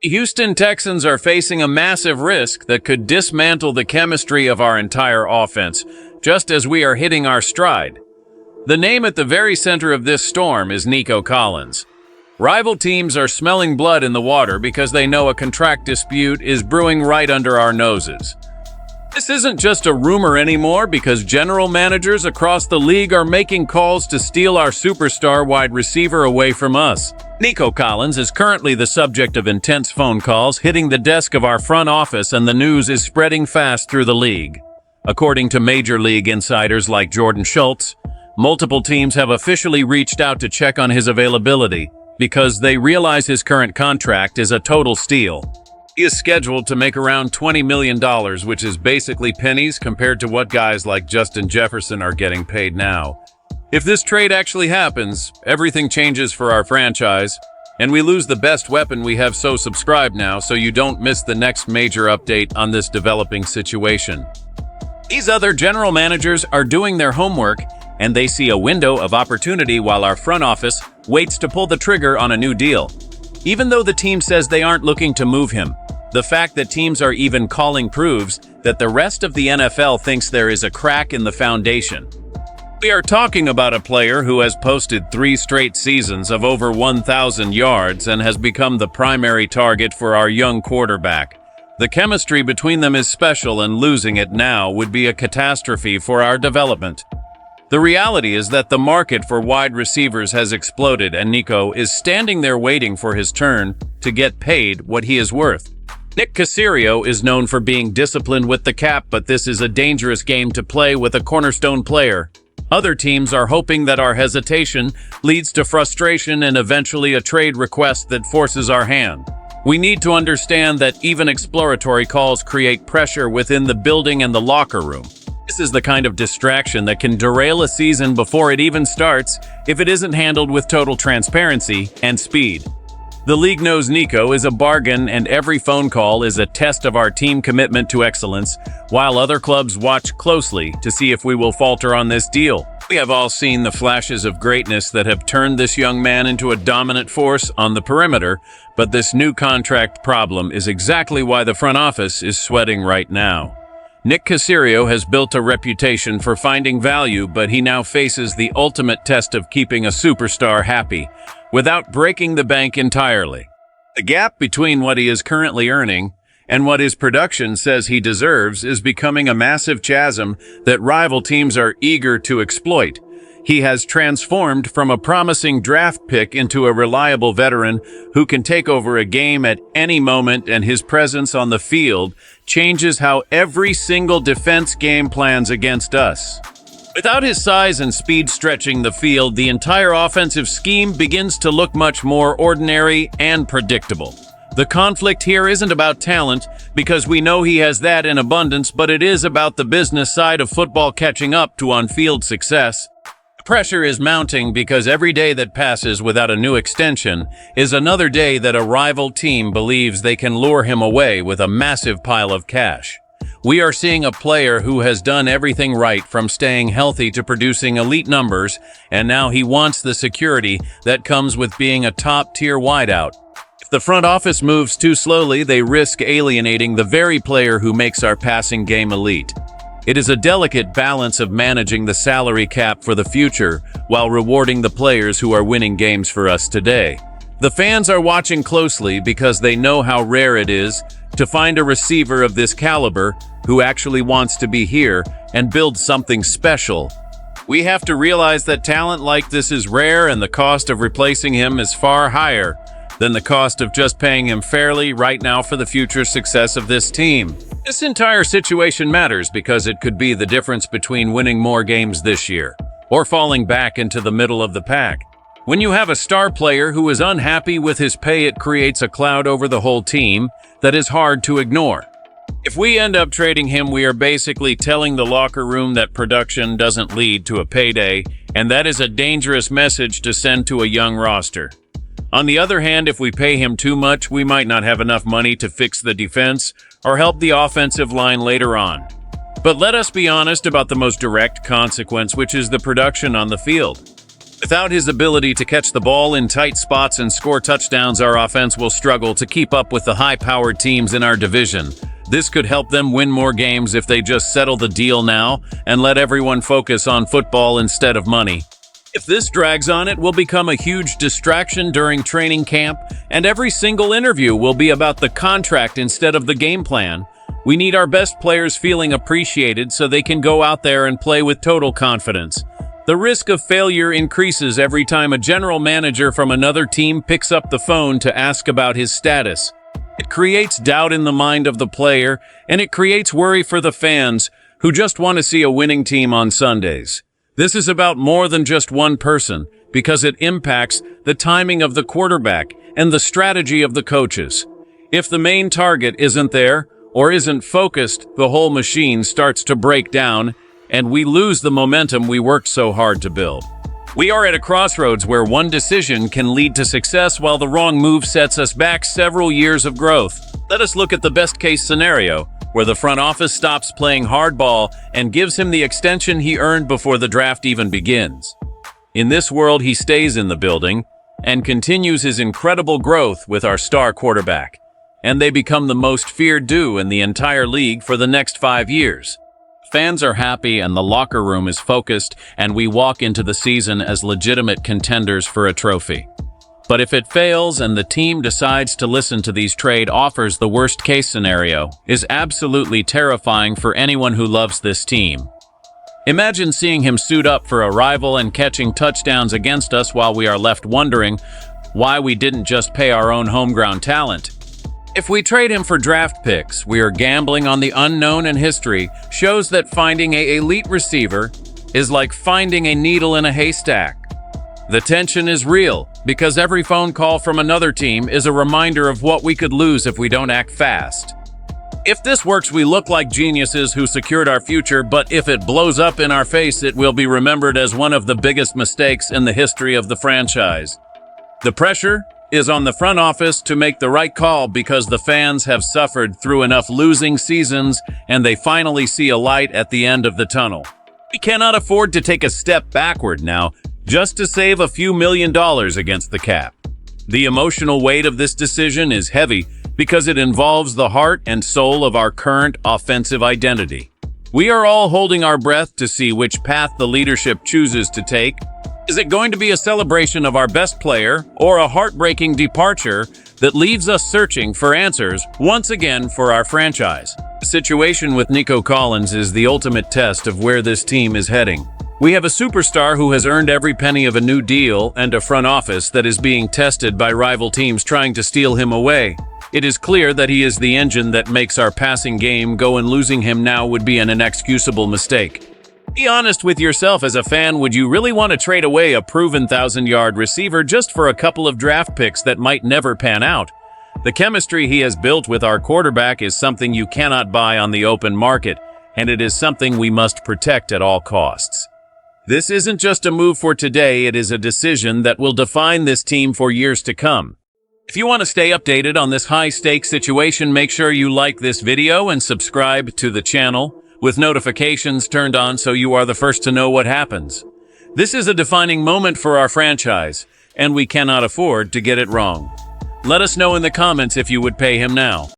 The Houston Texans are facing a massive risk that could dismantle the chemistry of our entire offense, just as we are hitting our stride. The name at the very center of this storm is Nico Collins. Rival teams are smelling blood in the water because they know a contract dispute is brewing right under our noses. This isn't just a rumor anymore because general managers across the league are making calls to steal our superstar wide receiver away from us. Nico Collins is currently the subject of intense phone calls hitting the desk of our front office, and the news is spreading fast through the league. According to Major League insiders like Jordan Schultz, multiple teams have officially reached out to check on his availability because they realize his current contract is a total steal. He is scheduled to make around $20 million, which is basically pennies compared to what guys like Justin Jefferson are getting paid now. If this trade actually happens, everything changes for our franchise, and we lose the best weapon we have. So subscribe now so you don't miss the next major update on this developing situation. These other general managers are doing their homework, and they see a window of opportunity while our front office waits to pull the trigger on a new deal. Even though the team says they aren't looking to move him, the fact that teams are even calling proves that the rest of the NFL thinks there is a crack in the foundation. We are talking about a player who has posted 3 straight seasons of over 1,000 yards and has become the primary target for our young quarterback. The chemistry between them is special, and losing it now would be a catastrophe for our development. The reality is that the market for wide receivers has exploded, and Nico is standing there waiting for his turn to get paid what he is worth. Nick Caserio is known for being disciplined with the cap, but this is a dangerous game to play with a cornerstone player. Other teams are hoping that our hesitation leads to frustration and eventually a trade request that forces our hand. We need to understand that even exploratory calls create pressure within the building and the locker room. This is the kind of distraction that can derail a season before it even starts if it isn't handled with total transparency and speed. The league knows Nico is a bargain, and every phone call is a test of our team commitment to excellence, while other clubs watch closely to see if we will falter on this deal. We have all seen the flashes of greatness that have turned this young man into a dominant force on the perimeter, but this new contract problem is exactly why the front office is sweating right now. Nick Caserio has built a reputation for finding value, but he now faces the ultimate test of keeping a superstar happy without breaking the bank entirely. The gap between what he is currently earning and what his production says he deserves is becoming a massive chasm that rival teams are eager to exploit. He has transformed from a promising draft pick into a reliable veteran who can take over a game at any moment, and his presence on the field changes how every single defense game plans against us. Without his size and speed stretching the field, the entire offensive scheme begins to look much more ordinary and predictable. The conflict here isn't about talent, because we know he has that in abundance, but it is about the business side of football catching up to on-field success. Pressure is mounting because every day that passes without a new extension is another day that a rival team believes they can lure him away with a massive pile of cash. We are seeing a player who has done everything right, from staying healthy to producing elite numbers, and now he wants the security that comes with being a top-tier wideout. If the front office moves too slowly, they risk alienating the very player who makes our passing game elite. It is a delicate balance of managing the salary cap for the future while rewarding the players who are winning games for us today. The fans are watching closely because they know how rare it is to find a receiver of this caliber who actually wants to be here and build something special. We have to realize that talent like this is rare, and the cost of replacing him is far higher than the cost of just paying him fairly right now for the future success of this team. This entire situation matters because it could be the difference between winning more games this year or falling back into the middle of the pack. When you have a star player who is unhappy with his pay, it creates a cloud over the whole team that is hard to ignore. If we end up trading him, we are basically telling the locker room that production doesn't lead to a payday, and that is a dangerous message to send to a young roster. On the other hand, if we pay him too much, we might not have enough money to fix the defense or help the offensive line later on. But let us be honest about the most direct consequence, which is the production on the field. Without his ability to catch the ball in tight spots and score touchdowns, our offense will struggle to keep up with the high-powered teams in our division. This could help them win more games if they just settle the deal now and let everyone focus on football instead of money. If this drags on, it will become a huge distraction during training camp, and every single interview will be about the contract instead of the game plan. We need our best players feeling appreciated so they can go out there and play with total confidence. The risk of failure increases every time a general manager from another team picks up the phone to ask about his status. It creates doubt in the mind of the player, and it creates worry for the fans who just want to see a winning team on Sundays. This is about more than just one person, because it impacts the timing of the quarterback and the strategy of the coaches. If the main target isn't there or isn't focused, the whole machine starts to break down, and we lose the momentum we worked so hard to build. We are at a crossroads where one decision can lead to success while the wrong move sets us back several years of growth. Let us look at the best-case scenario, where the front office stops playing hardball and gives him the extension he earned before the draft even begins. In this world, he stays in the building and continues his incredible growth with our star quarterback, and they become the most feared duo in the entire league for the next 5 years. Fans are happy and the locker room is focused, and we walk into the season as legitimate contenders for a trophy. But if it fails and the team decides to listen to these trade offers, the worst-case scenario is absolutely terrifying for anyone who loves this team. Imagine seeing him suit up for a rival and catching touchdowns against us while we are left wondering why we didn't just pay our own homegrown talent. If we trade him for draft picks, we are gambling on the unknown, and history shows that finding an elite receiver is like finding a needle in a haystack. The tension is real, because every phone call from another team is a reminder of what we could lose if we don't act fast. If this works, we look like geniuses who secured our future, but if it blows up in our face, it will be remembered as one of the biggest mistakes in the history of the franchise. The pressure is on the front office to make the right call because the fans have suffered through enough losing seasons and they finally see a light at the end of the tunnel. We cannot afford to take a step backward now just to save a few $1 million against the cap. The emotional weight of this decision is heavy because it involves the heart and soul of our current offensive identity. We are all holding our breath to see which path the leadership chooses to take. Is it going to be a celebration of our best player or a heartbreaking departure that leaves us searching for answers once again for our franchise? The situation with Nico Collins is the ultimate test of where this team is heading. We have a superstar who has earned every penny of a new deal and a front office that is being tested by rival teams trying to steal him away. It is clear that he is the engine that makes our passing game go, and losing him now would be an inexcusable mistake. Be honest with yourself as a fan. Would you really want to trade away a proven 1,000-yard receiver just for a couple of draft picks that might never pan out? The chemistry he has built with our quarterback is something you cannot buy on the open market, and it is something we must protect at all costs. This isn't just a move for today, it is a decision that will define this team for years to come. If you want to stay updated on this high-stakes situation, make sure you like this video and subscribe to the channel with notifications turned on so you are the first to know what happens. This is a defining moment for our franchise, and we cannot afford to get it wrong. Let us know in the comments if you would pay him now.